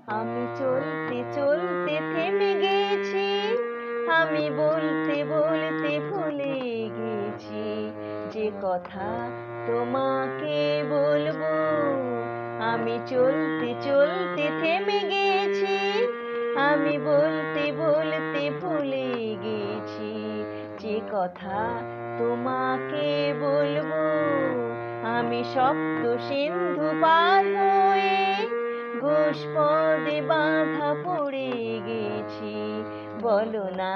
আমি চলতে চলতে থেমে গেছি, আমি বলতে বলতে ভুলে গেছি যে কথা তোমাকে বলবো। আমি চলতে চলতে থেমে গেছি, আমি বলতে বলতে ভুলে গেছি যে কথা তোমাকে বলবো। আমি সপ্ত সিন্ধু পার হয়ে গোষ্পদে বাঁধা পড়ে গেছি, বলো না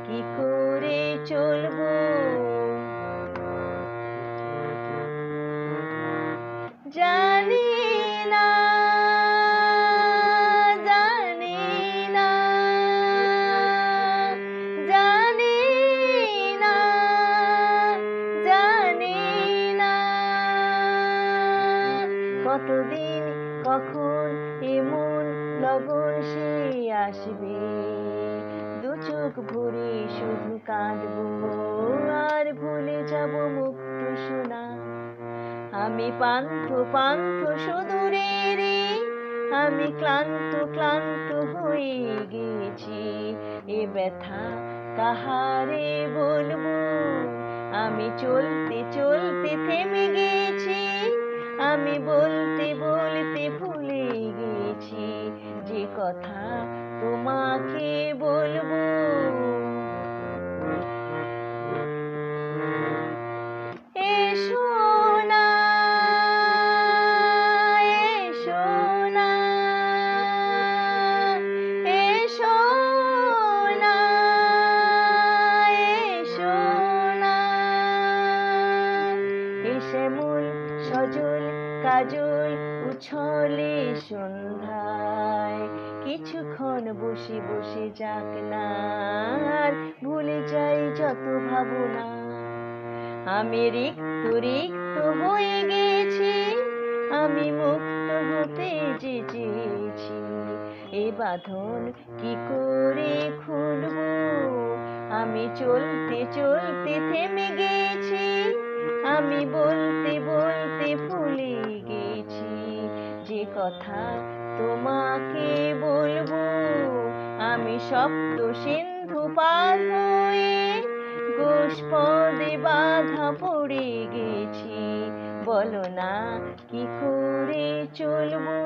কি করে চলবো। জানি না, জানি না, জানি না, জানি না কতদিন কখন এমন লগন সে আসবে, দু চোখ ভরে শুধু কাঁদবো আর ভুলে যাব মুক্ত সোনা। আমি পান্থ পান্থ সুদূরে রে, আমি ক্লান্ত ক্লান্ত হয়ে গেছি, এ ব্যথা কাহারে বলবো। আমি চলতে চলতে থেমে গেছি, আমি বলতে বলতে ভুলে গেছি যে কথা তোমাকে বলবো। এসো না, এসো না, এসো না, এসো না। এ শ্যামল সজল কাজল উছলে সন্ধ্যায় কিছুক্ষণ বসে বসে যাক না, আর ভুলে যাই যত ভাবনা। আমি রিক্ত রিক্ত হয়ে গেছি, আমি মুক্ত হতে যে চেয়েছি, এ বাঁধন কি করে খুলবো। আমি চলতে চলতে থেমে গেছি, আমি বলতে বলতে ভুলে গেছি যে কথা তোমাকে বলবো। আমি সপ্ত সিন্ধু পার হয়ে গোষ্পদে বাঁধা পড়ে গেছি, বলো না কি করে চলবো।